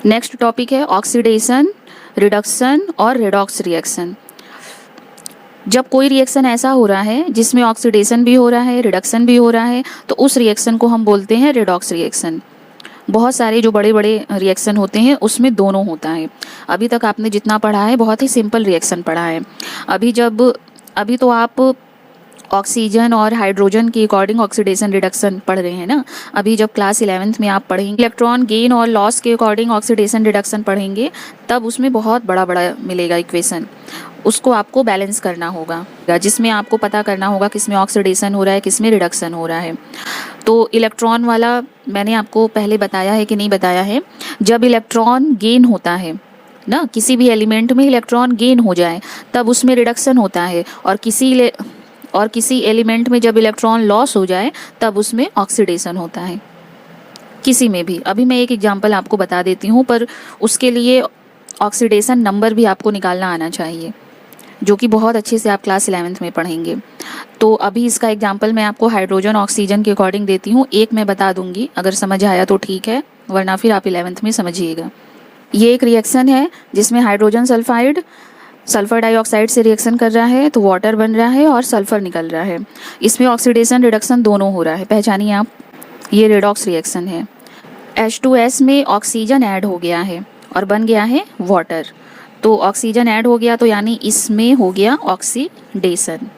Next topic है oxidation, reduction और redox reaction. जब कोई रिएक्शन ऐसा हो रहा है जिसमें ऑक्सीडेशन भी हो रहा है, रिडक्शन भी हो रहा है, तो उस रिएक्शन को हम बोलते हैं रेडॉक्स रिएक्शन। बहुत सारे जो बड़े बड़े रिएक्शन होते हैं उसमें दोनों होता है। अभी तक आपने जितना पढ़ा है बहुत ही सिंपल रिएक्शन पढ़ा है। अभी तो आप ऑक्सीजन और हाइड्रोजन के अकॉर्डिंग ऑक्सीडेशन रिडक्शन पढ़ रहे हैं ना। अभी जब क्लास 11th में आप पढ़ेंगे इलेक्ट्रॉन गेन और लॉस के अकॉर्डिंग ऑक्सीडेशन रिडक्शन पढ़ेंगे, तब उसमें बहुत बड़ा बड़ा मिलेगा इक्वेशन। उसको आपको बैलेंस करना होगा, जिसमें आपको पता करना होगा किसमें ऑक्सीडेशन हो रहा है, किसमें रिडक्शन हो रहा है। तो इलेक्ट्रॉन वाला मैंने आपको पहले बताया है कि नहीं बताया है। जब इलेक्ट्रॉन गेन होता है ना, किसी भी एलिमेंट में इलेक्ट्रॉन गेन हो जाए तब उसमें रिडक्शन होता है, और किसी एलिमेंट में जब इलेक्ट्रॉन लॉस हो जाए तब उसमें ऑक्सीडेशन होता है। किसी में भी, अभी मैं एक एग्जांपल आपको बता देती हूँ, पर उसके लिए ऑक्सीडेशन नंबर भी आपको निकालना आना चाहिए, जो कि बहुत अच्छे से आप क्लास 11th में पढ़ेंगे। तो अभी इसका एग्जांपल मैं आपको हाइड्रोजन ऑक्सीजन के अकॉर्डिंग देती हूँ। एक मैं बता दूंगी, अगर समझ आया तो ठीक है, वरना फिर आप 11th में समझिएगा। ये एक रिएक्शन है जिसमें हाइड्रोजन सल्फाइड सल्फर डाइऑक्साइड से रिएक्शन कर रहा है, तो वाटर बन रहा है और सल्फर निकल रहा है। इसमें ऑक्सीडेशन रिडक्शन दोनों हो रहा है, पहचानिए आप। ये रेडॉक्स रिएक्शन है। H2S में ऑक्सीजन ऐड हो गया है और बन गया है वाटर। तो ऑक्सीजन ऐड हो गया तो यानी इसमें हो गया ऑक्सीडेशन।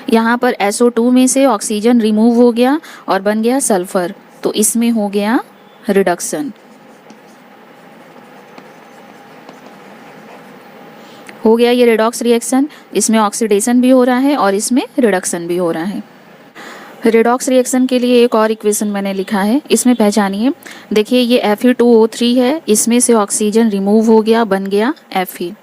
यहाँ पर SO2 में से ऑक्सीजन रिमूव हो गया और बन गया सल्फर, तो इसमें हो गया रिडक्शन। हो गया ये रेडॉक्स रिएक्शन। इसमें ऑक्सीडेशन भी हो रहा है और इसमें रिडक्शन भी हो रहा है। रेडॉक्स रिएक्शन के लिए एक और इक्वेशन मैंने लिखा है, इसमें पहचानिए। देखिए ये Fe2O3 है, इसमें से ऑक्सीजन रिमूव हो गया, बन गया Fe।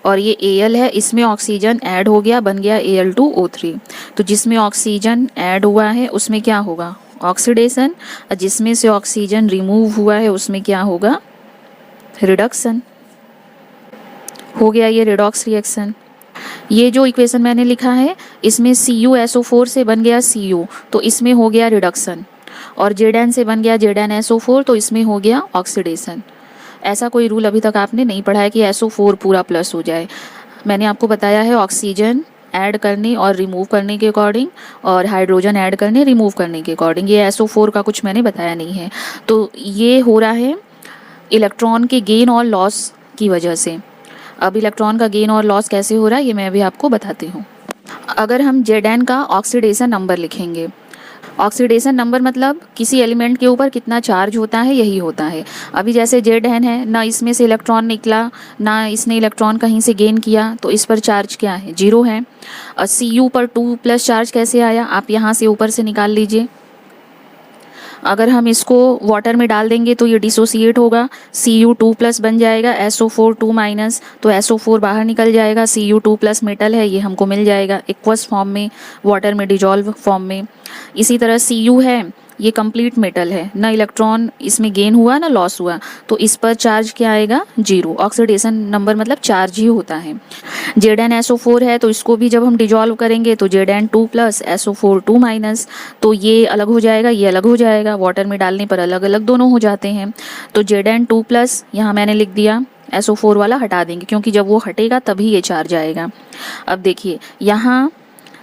और ये Al है, इसमें ऑक्सीजन ऐड हो गया, बन गया Al2O3। तो जिसमें ऑक्सीजन ऐड हुआ है उसमें क्या होगा, ऑक्सीडेशन, और जिसमें से ऑक्सीजन रिमूव हुआ है उसमें क्या होगा, रिडक्शन। हो गया ये रेडॉक्स रिएक्शन। ये जो इक्वेशन मैंने लिखा है इसमें CuSO4 से बन गया Cu, तो इसमें हो गया रिडक्शन, और Zn से बन गया ZnSO4, तो इसमें हो गया ऑक्सीडेशन। ऐसा कोई रूल अभी तक आपने नहीं पढ़ा है कि SO4 पूरा प्लस हो जाए। मैंने आपको बताया है ऑक्सीजन ऐड करने और रिमूव करने के अकॉर्डिंग, और हाइड्रोजन ऐड करने रिमूव करने के अकॉर्डिंग। ये SO4 का कुछ मैंने बताया नहीं है। तो ये हो रहा है इलेक्ट्रॉन के गेन और लॉस की वजह से। अब इलेक्ट्रॉन का गेन और लॉस कैसे हो रहा है ये मैं अभी आपको बताती हूँ। अगर हम Zn का ऑक्सीडेशन नंबर लिखेंगे, ऑक्सीडेशन नंबर मतलब किसी एलिमेंट के ऊपर कितना चार्ज होता है, यही होता है। अभी जैसे Zn है ना, इसमें से इलेक्ट्रॉन निकला ना, इसने इलेक्ट्रॉन कहीं से गेन किया, तो इस पर चार्ज क्या है, 0 है। और Cu पर 2+ चार्ज कैसे आया, आप यहाँ से ऊपर से निकाल लीजिए। अगर हम इसको वाटर में डाल देंगे तो ये डिसोसिएट होगा, Cu2+ बन जाएगा, SO4 2-, तो SO4 बाहर निकल जाएगा, Cu2+ मेटल है, ये हमको मिल जाएगा एक्वस फॉर्म में, वाटर में डिजॉल्व फॉर्म में। इसी तरह Cu है, ये कंप्लीट मेटल है, ना इलेक्ट्रॉन इसमें गेन हुआ ना लॉस हुआ, तो इस पर चार्ज क्या आएगा, 0। ऑक्सीडेशन नंबर मतलब चार्ज ही होता है। ZnSO4 है, तो इसको भी जब हम डिजॉल्व करेंगे तो Zn2+ SO4 2-, तो ये अलग हो जाएगा, ये अलग हो जाएगा, वाटर में डालने पर अलग अलग दोनों हो जाते हैं। तो Zn2+ यहाँ मैंने लिख दिया, SO4 वाला हटा देंगे क्योंकि जब वो हटेगा तभी ये चार्ज आएगा। अब देखिए यहाँ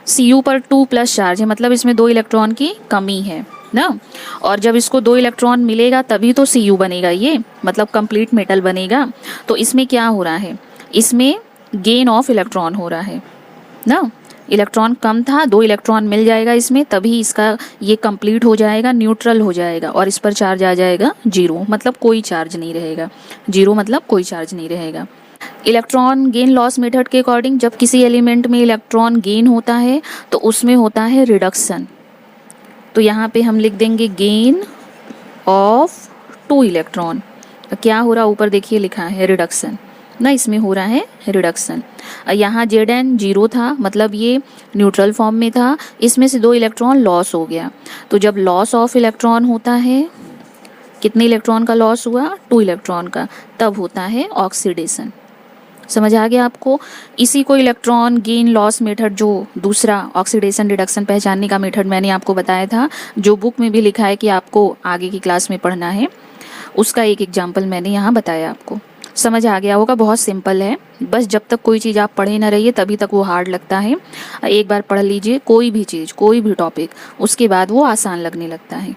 Cu पर 2+ चार्ज है, मतलब इसमें 2 इलेक्ट्रॉन की कमी है ना, और जब इसको 2 इलेक्ट्रॉन मिलेगा तभी तो Cu बनेगा, ये मतलब कंप्लीट मेटल बनेगा। तो इसमें क्या हो रहा है, इसमें गेन ऑफ इलेक्ट्रॉन हो रहा है ना, इलेक्ट्रॉन कम था, 2 इलेक्ट्रॉन मिल जाएगा इसमें, तभी इसका ये कंप्लीट हो जाएगा, न्यूट्रल हो जाएगा, और इस पर चार्ज आ जाएगा 0, मतलब कोई चार्ज नहीं रहेगा। 0 मतलब कोई चार्ज नहीं रहेगा। इलेक्ट्रॉन गेन लॉस मेथड के अकॉर्डिंग जब किसी एलिमेंट में इलेक्ट्रॉन गेन होता है तो उसमें होता है रिडक्शन। तो यहाँ पे हम लिख देंगे गेन ऑफ 2 इलेक्ट्रॉन। क्या हो रहा, ऊपर देखिए लिखा है रिडक्शन ना, इसमें हो रहा है रिडक्शन। यहाँ Zn 0 था, मतलब ये न्यूट्रल फॉर्म में था, इसमें से 2 इलेक्ट्रॉन लॉस हो गया। तो जब लॉस ऑफ इलेक्ट्रॉन होता है, कितने इलेक्ट्रॉन का लॉस हुआ, 2 इलेक्ट्रॉन का, तब होता है ऑक्सीडेशन। समझ आ गया आपको? इसी को इलेक्ट्रॉन गेन लॉस मेथड, जो दूसरा ऑक्सीडेशन रिडक्शन पहचानने का मेथड मैंने आपको बताया था, जो बुक में भी लिखा है कि आपको आगे की क्लास में पढ़ना है, उसका एक एग्जाम्पल मैंने यहाँ बताया आपको। समझ आ गया होगा, बहुत सिंपल है। बस जब तक कोई चीज़ आप पढ़े ना रहिए तभी तक वो हार्ड लगता है। एक बार पढ़ लीजिए कोई भी चीज़, कोई भी टॉपिक, उसके बाद वो आसान लगने लगता है।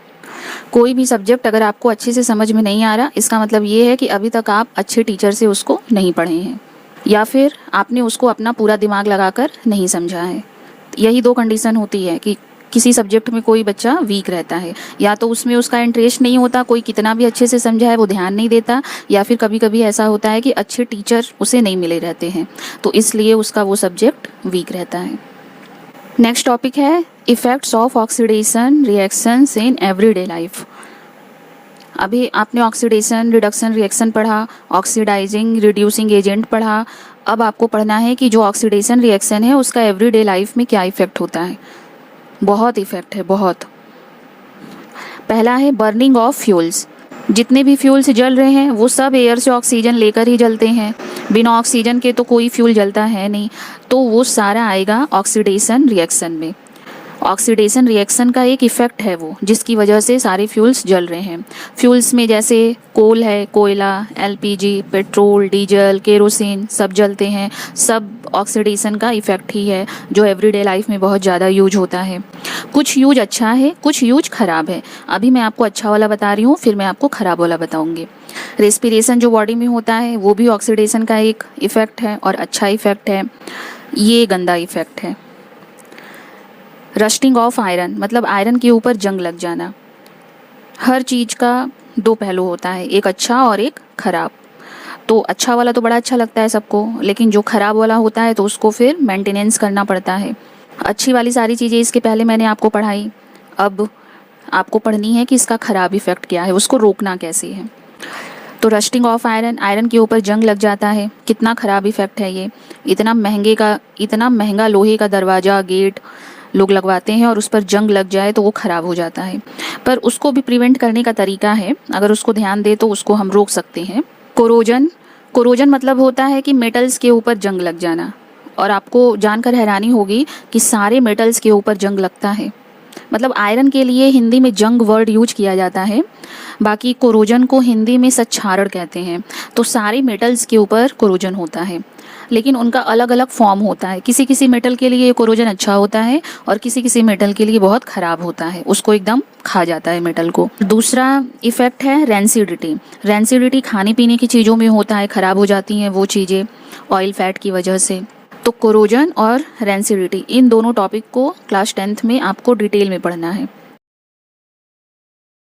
कोई भी सब्जेक्ट अगर आपको अच्छे से समझ में नहीं आ रहा, इसका मतलब ये है कि अभी तक आप अच्छे टीचर से उसको नहीं पढ़े हैं, या फिर आपने उसको अपना पूरा दिमाग लगाकर नहीं समझा है। यही दो कंडीशन होती है कि किसी सब्जेक्ट में कोई बच्चा वीक रहता है, या तो उसमें उसका इंटरेस्ट नहीं होता, कोई कितना भी अच्छे से समझा है वो ध्यान नहीं देता, या फिर कभी कभी ऐसा होता है कि अच्छे टीचर उसे नहीं मिले रहते हैं, तो इसलिए उसका वो सब्जेक्ट वीक रहता है। नेक्स्ट टॉपिक है effects of oxidation reactions in everyday life. अभी आपने ऑक्सीडेशन रिडक्शन रिएक्शन पढ़ा, ऑक्सीडाइजिंग रिड्यूसिंग एजेंट पढ़ा। अब आपको पढ़ना है कि जो ऑक्सीडेशन रिएक्शन है उसका एवरीडे लाइफ में क्या इफ़ेक्ट होता है। बहुत इफ़ेक्ट है, बहुत। पहला है बर्निंग ऑफ फ्यूल्स। जितने भी फ्यूल्स जल रहे हैं वो सब एयर से ऑक्सीजन लेकर ही जलते हैं, बिना ऑक्सीजन के तो कोई फ्यूल जलता है नहीं, तो वो सारा आएगा ऑक्सीडेशन रिएक्शन में। ऑक्सीडेशन रिएक्शन का एक इफ़ेक्ट है वो, जिसकी वजह से सारे फ्यूल्स जल रहे हैं। फ्यूल्स में जैसे कोल है, कोयला, एलपीजी, पेट्रोल, डीजल, केरोसिन सब जलते हैं, सब ऑक्सीडेशन का इफ़ेक्ट ही है, जो एवरीडे लाइफ में बहुत ज़्यादा यूज होता है। कुछ यूज अच्छा है, कुछ यूज ख़राब है। अभी मैं आपको अच्छा वाला बता रही हूँ, फिर मैं आपको ख़राब वाला बताऊँगी। रेस्पिरेशन जो बॉडी में होता है वो भी ऑक्सीडेशन का एक इफ़ेक्ट है और अच्छा इफ़ेक्ट है। ये गंदा इफ़ेक्ट है। रस्टिंग ऑफ आयरन, मतलब आयरन के ऊपर जंग लग जाना। हर चीज़ का दो पहलू होता है, एक अच्छा और एक ख़राब। तो अच्छा वाला तो बड़ा अच्छा लगता है सबको, लेकिन जो ख़राब वाला होता है तो उसको फिर मेंटेनेंस करना पड़ता है। अच्छी वाली सारी चीज़ें इसके पहले मैंने आपको पढ़ाई, अब आपको पढ़नी है कि इसका ख़राब इफ़ेक्ट क्या है, उसको रोकना कैसे है। तो रस्टिंग ऑफ आयरन, आयरन के ऊपर जंग लग जाता है। कितना ख़राब इफ़ेक्ट है ये। इतना महंगा लोहे का दरवाज़ा, गेट लोग लगवाते हैं और उस पर जंग लग जाए तो वो ख़राब हो जाता है। पर उसको भी प्रिवेंट करने का तरीका है, अगर उसको ध्यान दे तो उसको हम रोक सकते हैं। कोरोजन मतलब होता है कि मेटल्स के ऊपर जंग लग जाना। और आपको जानकर हैरानी होगी कि सारे मेटल्स के ऊपर जंग लगता है। मतलब आयरन के लिए हिंदी में जंग वर्ड यूज किया जाता है, बाकी कोरोजन को हिंदी में सच्छारण कहते हैं। तो सारे मेटल्स के ऊपर कोरोजन होता है, लेकिन उनका अलग अलग फॉर्म होता है। किसी किसी मेटल के लिए कोरोजन अच्छा होता है और किसी किसी मेटल के लिए बहुत ख़राब होता है, उसको एकदम खा जाता है मेटल को। दूसरा इफ़ेक्ट है रेंसिडिटी। रेंसिडिटी खाने पीने की चीज़ों में होता है, ख़राब हो जाती हैं वो चीज़ें ऑयल फैट की वजह से। तो कोरोजन और रेंसिडिटी, इन दोनों टॉपिक को क्लास 10th में आपको डिटेल में पढ़ना है।